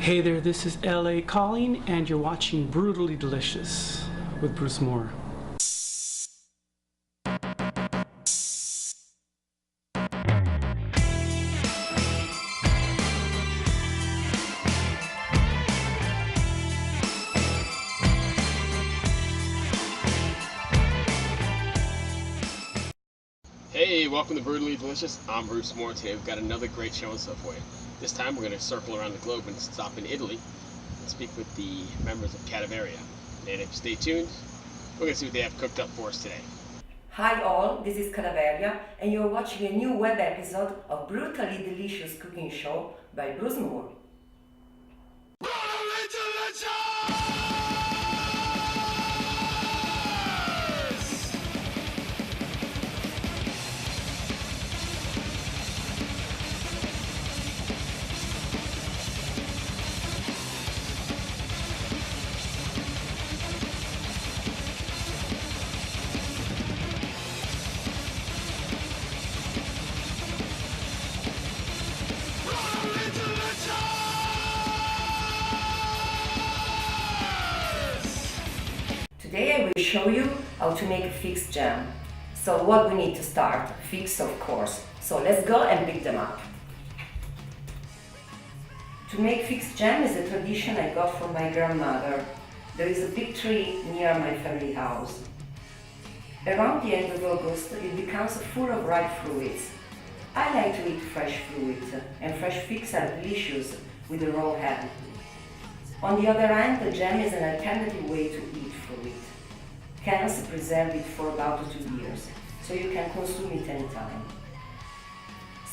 Hey there, this is LA Calling, and you're watching Brutally Delicious with Bruce Moore. Hey, welcome to Brutally Delicious. I'm Bruce Moore. Today we've got another great show in Subway. This time we're going to circle around the globe and stop in Italy and speak with the members of Cadaveria. And if you stay tuned, we're going to see what they have cooked up for us today. Hi all, this is Cadaveria and you're watching a new web episode of Brutally Delicious Cooking Show by Bruce Moore. Brutally Delicious! Today I will show you how to make a fig jam. So what we need to start? Figs, of course. So let's go and pick them up. To make fig jam is a tradition I got from my grandmother. There is a big tree near my family house. Around the end of August it becomes full of ripe fruits. I like to eat fresh fruit, and fresh figs are delicious with a raw ham. On the other hand, the jam is an alternative way to eat fruit. Cans preserve it for about 2 years, so you can consume it anytime.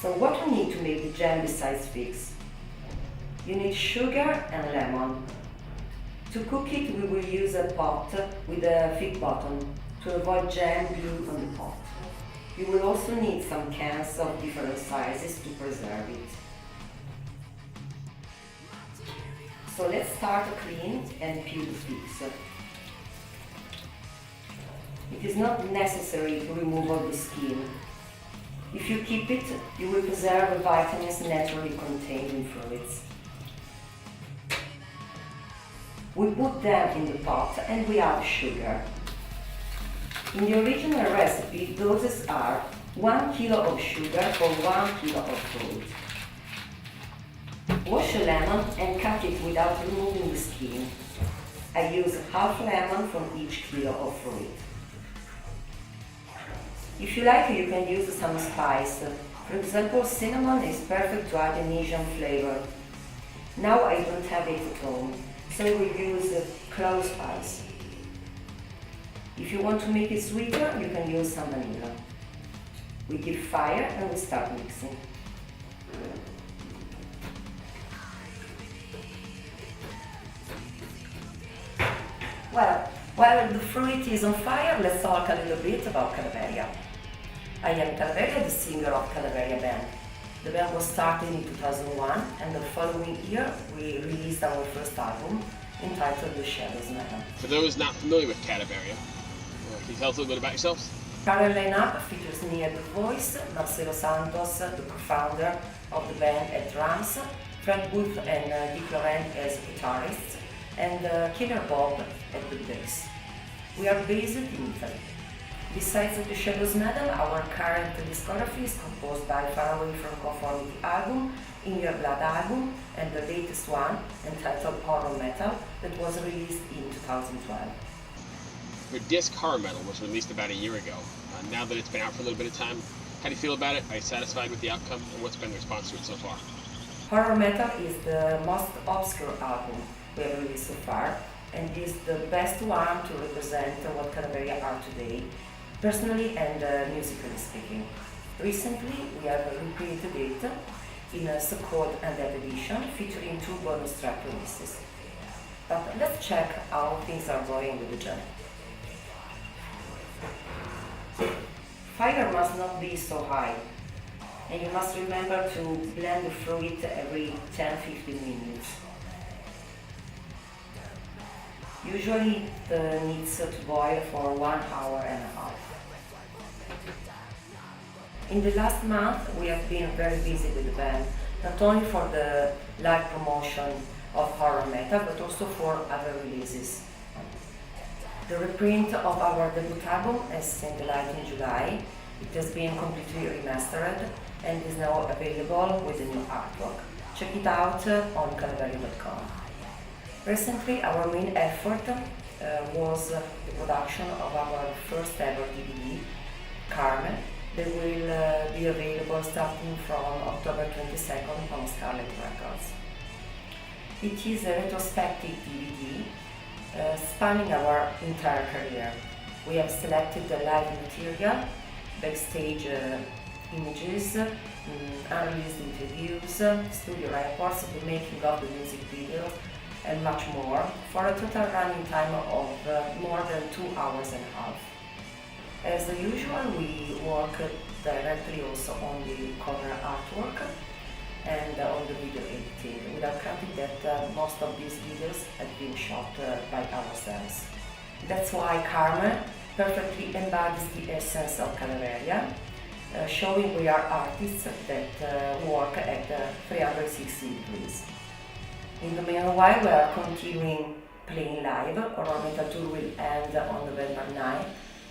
So what we need to make the jam besides figs? You need sugar and lemon. To cook it, we will use a pot with a fig bottom to avoid jam glue on the pot. You will also need some cans of different sizes to preserve it. So let's start to clean and peel the figs. It is not necessary to remove all the skin. If you keep it, you will preserve the vitamins naturally contained in fruits. We put them in the pot and we add sugar. In the original recipe, doses are 1 kilo of sugar for 1 kilo of fruit. Wash a lemon and cut it without removing the skin. I use half lemon from each kilo of fruit. If you like, you can use some spice. For example, cinnamon is perfect to add an Asian flavor. Now I don't have it at home, so we use clove spice. If you want to make it sweeter, you can use some vanilla. We give fire and we start mixing. Well, while the fruit is on fire, let's talk a little bit about Cadaveria. I am Cadaveria, the singer of Cadaveria band. The band was started in 2001 and the following year we released our first album entitled The Shadows Madam. For those not familiar with Cadaveria, can you tell us a little bit about yourselves? Current lineup features me at the voice, Marcelo Santos, the co-founder of the band at drums, Frank Booth and Dick Laurent as guitarists, and Killer Bob at the bass. We are based in Italy. Besides The Shadows Madam, our current discography is composed by Far Away from Conformity album, In Your Blood album, and the latest one, entitled Horror Metal, that was released in 2012. Your disc Horror Metal was released about a year ago. Now that it's been out for a little bit of time, how do you feel about it? Are you satisfied with the outcome? And what's been the response to it so far? Horror Metal is the most obscure album we have released so far, and is the best one to represent what Cadaveria are today, personally and musically speaking. Recently, we have recreated it in a so-called Undead edition featuring 2 bonus track releases. But let's check how things are going with the jam. Fire must not be so high, and you must remember to blend the fruit every 10-15 minutes. Usually it needs to boil for 1 hour and a half. In the last month we have been very busy with the band, not only for the live promotion of horror metal, but also for other releases. The reprint of our debut album has seen the light in July. It has been completely remastered and is now available with a new artwork. Check it out on cadaveria.com. Recently, our main effort was the production of our first ever DVD, Carmen, that will be available starting from October 22nd on Scarlet Records. It is a retrospective DVD spanning our entire career. We have selected the live material, backstage images, unreleased interviews, studio reports, the making of the music videos, and much more, for a total running time of more than 2 hours and a half. As usual, we work directly also on the cover artwork and on the video editing, without counting that most of these videos have been shot by ourselves. That's why Carmen perfectly embodies the essence of Cadaveria, showing we are artists that work at 360 degrees. In the meanwhile, we are continuing playing live. Our metal tour will end on November 9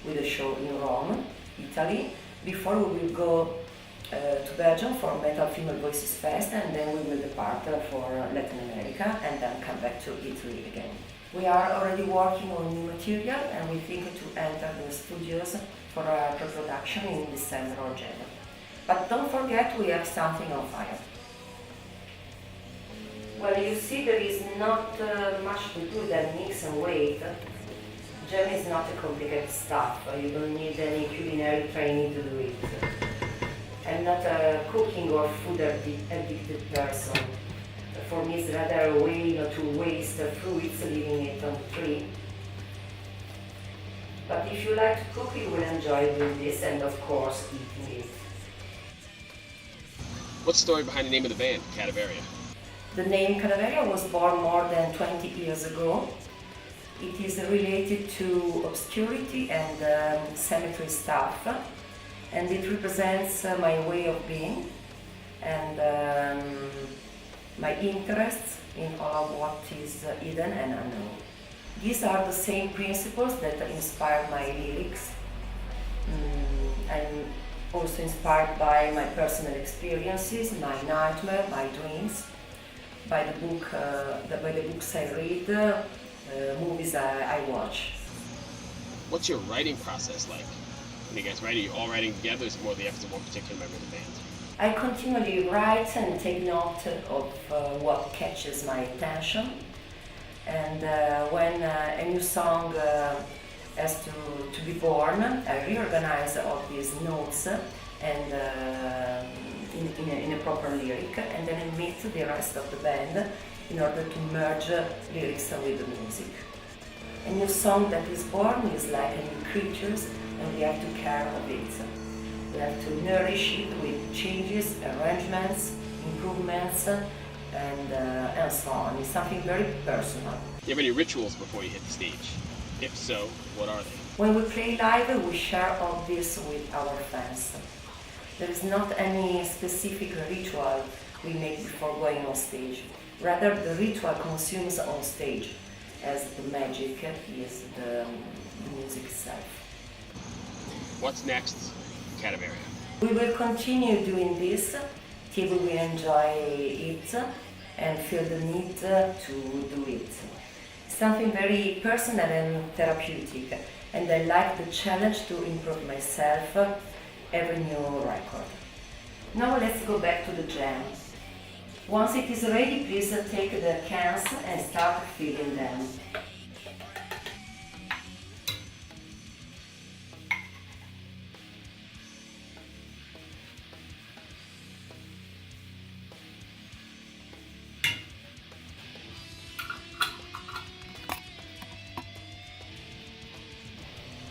with a show in Rome, Italy, before we will go to Belgium for Metal Female Voices Fest, and then we will depart for Latin America and then come back to Italy again. We are already working on new material and we think to enter the studios for a pre-production in December or January. But don't forget, we have something on fire. Well, you see, there is not much to do than mix and wait. Jam is not a complicated stuff. You don't need any culinary training to do it. I'm not a cooking or food addicted person. For me, it's rather a way not to waste fruits, leaving it on the tree. But if you like to cook, you will enjoy doing this and, of course, eating it. What's the story behind the name of the band, Cadaveria? The name Cadaveria was born more than 20 years ago. It is related to obscurity and cemetery stuff, and it represents my way of being and my interests in all of what is hidden and unknown. These are the same principles that inspire my lyrics. I'm also inspired by my personal experiences, my nightmares, my dreams, by the books I read, movies I watch. What's your writing process like? When you guys write, are you all writing together, or is it more the efforts of one particular member of the band? I continually write and take note of what catches my attention, and when a new song has to be born, I reorganize all these notes and in a proper lyric, and then I meet the rest of the band in order to merge lyrics with the music. A new song that is born is like a new creature, and we have to care of it. We have to nourish it with changes, arrangements, improvements, and so on. It's something very personal. Do you have any rituals before you hit the stage? If so, what are they? When we play live, we share all this with our fans. There is not any specific ritual we make before going on stage. Rather, the ritual consumes on stage, as the magic is the music itself. What's next, Cadaveria? We will continue doing this till we enjoy it and feel the need to do it. Something very personal and therapeutic, and I like the challenge to improve myself every new record. Now let's go back to the jam. Once it is ready, please take the cans and start filling them.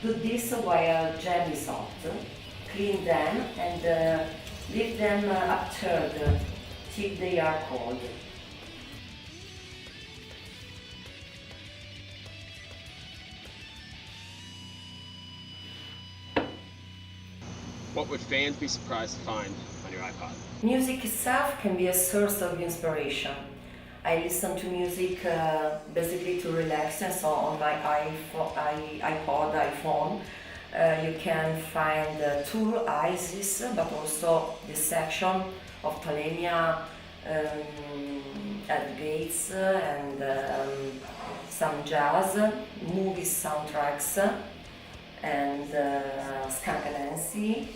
Do this while jam is hot. Clean them and leave them upturned till they are cold. What would fans be surprised to find on your iPod? Music itself can be a source of inspiration. I listen to music basically to relax, and so on my iPhone, you can find Tool, Isis, but also the section of Talemia, at Gates, and some jazz, movie soundtracks, and Skunk Nancy,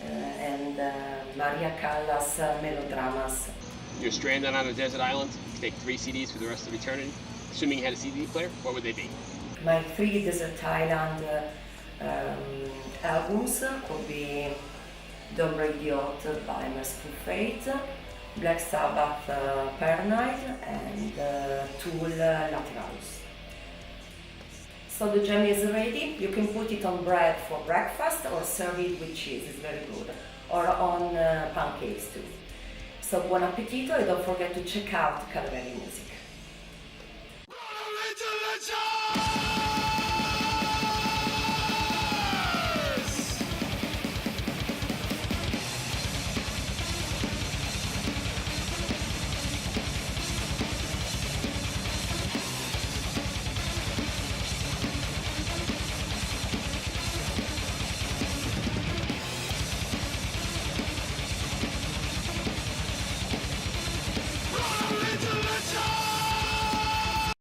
and Maria Callas melodramas. You're stranded on a desert island. You take 3 CDs for the rest of eternity. Assuming you had a CD player, what would they be? My 3 Desert Island albums could be Dobro Idiot by Merciful Fate, Black Sabbath Paranoid, and Tool Lateralus. So the jam is ready. You can put it on bread for breakfast or serve it with cheese, it's very good, or on pancakes too. So buon appetito, and don't forget to check out Cadaveria music.